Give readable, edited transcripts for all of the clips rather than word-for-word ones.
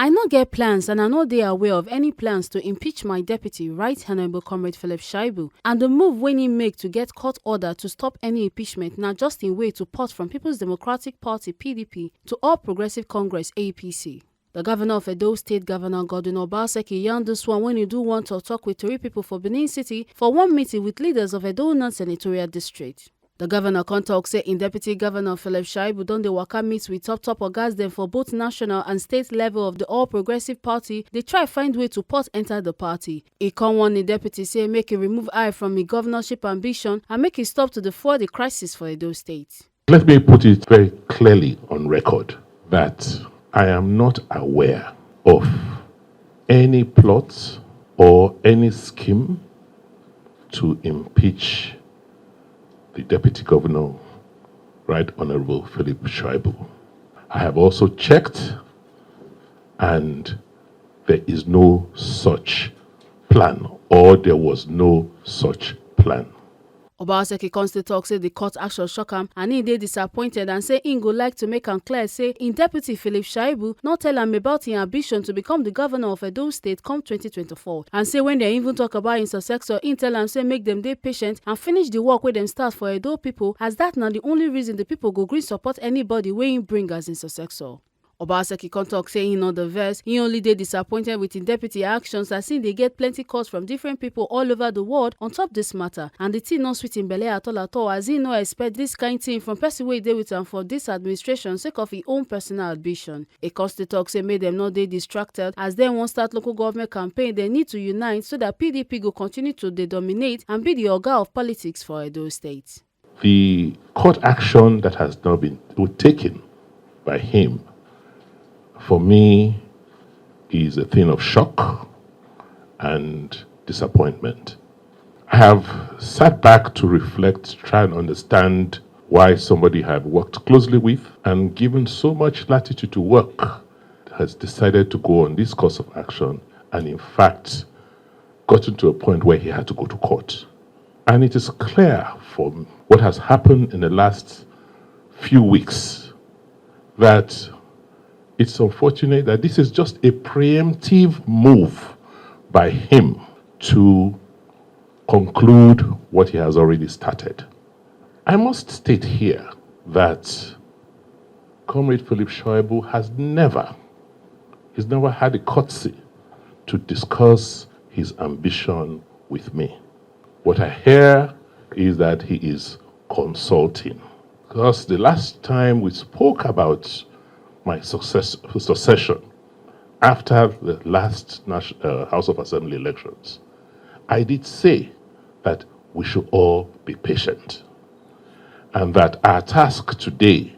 I no get plans and I no dey aware of any plans to impeach my deputy, right Honorable Comrade Philip Shaibu. And the move when he make to get court order to stop any impeachment na just in way to port from People's Democratic Party (PDP) to All Progressive Congress (APC). The governor of Edo State, Governor Godwin Obaseki, yarned this one when he do want to talk with three people for Benin City for one meeting with leaders of Edo North Senatorial District. The governor con tok say in Deputy Governor Philip Shaibu don dey waka meet with top ogas dem for both national and state level of the All Progressive Party. They try find way to port enter the party. He con warn the deputy say make he remove eye from his governorship ambition and make he stop to defer the crisis for Edo State. Let me put it very clearly on record that I am not aware of any plot or any scheme to impeach the Deputy Governor, Right Honorable Philip Shaibu. I have also checked and there is no such plan, or there was no such plan. Obaseki constantly talk say the court action shock am and he dey disappointed and say he go like to make am clear say in Deputy Philip Shaibu not tell am about his ambition to become the governor of Edo State come 2024 and say when they even talk about his successor, he tell am say make them dey patient and finish the work wey dem start for Edo people, as that na the only reason the people go gree support anybody wey him bring as his successor. Obaseki con tok say he not the verse, he only dey disappointed with his deputy actions as he dey get plenty calls from different people all over the world on top this matter, and the thing not sweet in belle at all as he no expect this kind thing from person wey dey with am for this administration sake of his own personal ambition. A constantly talk say make them not dey distracted as dem wan start local government campaign. They need to unite so that PDP go continue to dey dominate and be the oga of politics for Edo State. The court action that has now been taken by him, for me, is a thing of shock and disappointment. I have sat back to reflect, try and understand why somebody I've worked closely with and given so much latitude to work has decided to go on this course of action and in fact gotten to a point where he had to go to court. And it is clear from what has happened in the last few weeks that it's unfortunate that this is just a preemptive move by him to conclude what he has already started. I must state here that Comrade Philip Shaibu has never had a courtesy to discuss his ambition with me. What I hear is that he is consulting. Because the last time we spoke about my succession after the last House of Assembly elections, I did say that we should all be patient and that our task today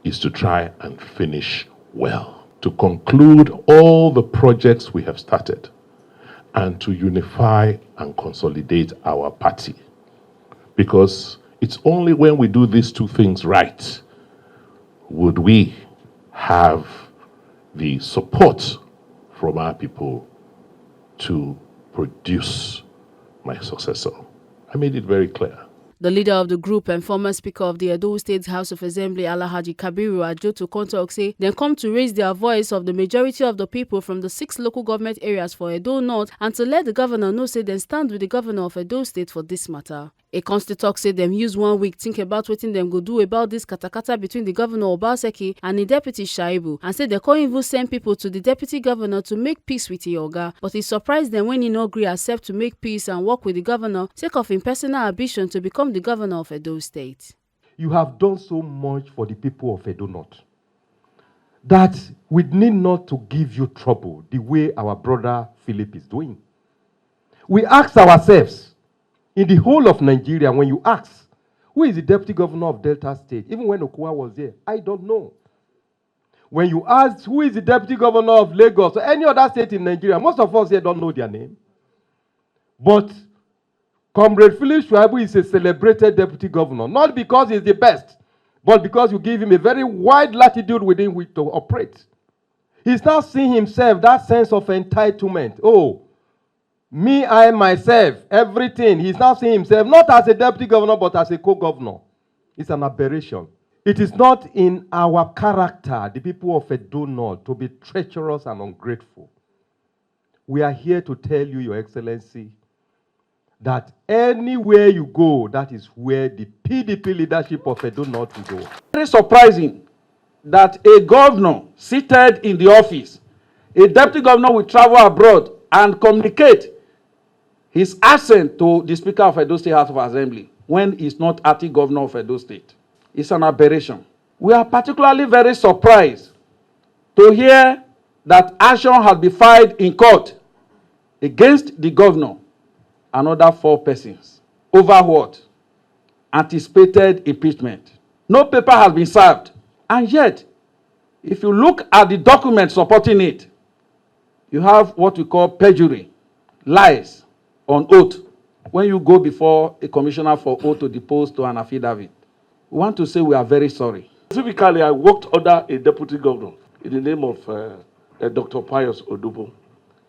is to try and finish well, to conclude all the projects we have started and to unify and consolidate our party. Because it's only when we do these two things right would we have the support from our people to produce my successor. I made it very clear. The leader of the group and former Speaker of the Edo State House of Assembly, Alhaji Kabiru Ajoto Kontok, say they come to raise their voice of the majority of the people from the 6 local government areas for Edo North and to let the governor know say they stand with the governor of Edo State for this matter. A constantly talk say them use 1 week think about what them go do about this katakata between the governor Obaseki and the deputy Shaibu, and say they can't even send people to the deputy governor to make peace with the oga, but it surprised them when he no agree accept to make peace and work with the governor sake of his personal ambition to become the governor of Edo State. You have done so much for the people of Edo North that we need not to give you trouble the way our brother Philip is doing. We ask ourselves, in the whole of Nigeria, when you ask, who is the deputy governor of Delta State? Even when Okua was there, I don't know. When you ask, who is the deputy governor of Lagos or any other state in Nigeria, most of us here don't know their name. But Comrade Philip Shaibu is a celebrated deputy governor, not because he's the best, but because you give him a very wide latitude within which to operate. He's now seeing himself, that sense of entitlement. Oh, me, I, myself, everything. He's now seeing himself not as a deputy governor, but as a co-governor. It's an aberration. It is not in our character, the people of Edo North, to be treacherous and ungrateful. We are here to tell you, Your Excellency, that anywhere you go, that is where the PDP leadership of Edo North will go. Very surprising that a governor seated in the office, a deputy governor will travel abroad and communicate his assent to the Speaker of Edo State House of Assembly when he's not acting governor of Edo State. It's an aberration. We are particularly very surprised to hear that action has been filed in court against the governor and other 4 persons. Over what? Anticipated impeachment. No paper has been served. And yet, if you look at the document supporting it, you have what we call perjury, lies on oath, when you go before a commissioner for oath to depose to an affidavit. We want to say we are very sorry. Specifically, I worked under a deputy governor in the name of Dr. Pius Odubo,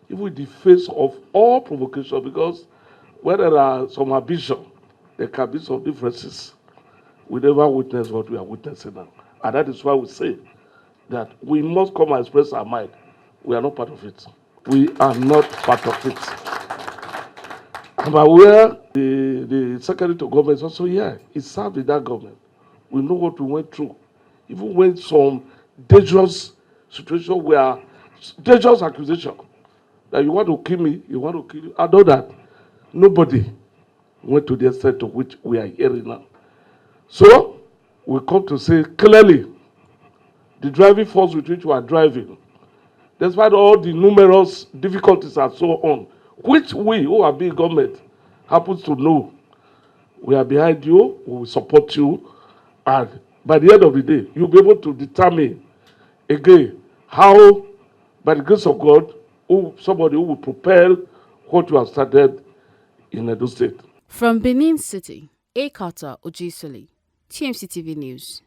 even in the face of all provocation, because where there are some ambition, there can be some differences. We never witness what we are witnessing now. And that is why we say that we must come and express our mind. We are not part of it. We are not part of it. I'm aware the secretary to government is also here. He served in that government. We know what we went through. Even when some dangerous situations were, dangerous accusation, that you want to kill me, you want to kill you. I know that nobody went to the extent to which we are hearing now. So, we come to say clearly, the driving force with which we are driving, despite all the numerous difficulties and so on, which we who are being government happens to know, we are behind you, we will support you, and by the end of the day, you'll be able to determine again how, by the grace of God, somebody who will propel what you have started in Edo State. From Benin City, A. Carter Ojisoli, TMC TV News.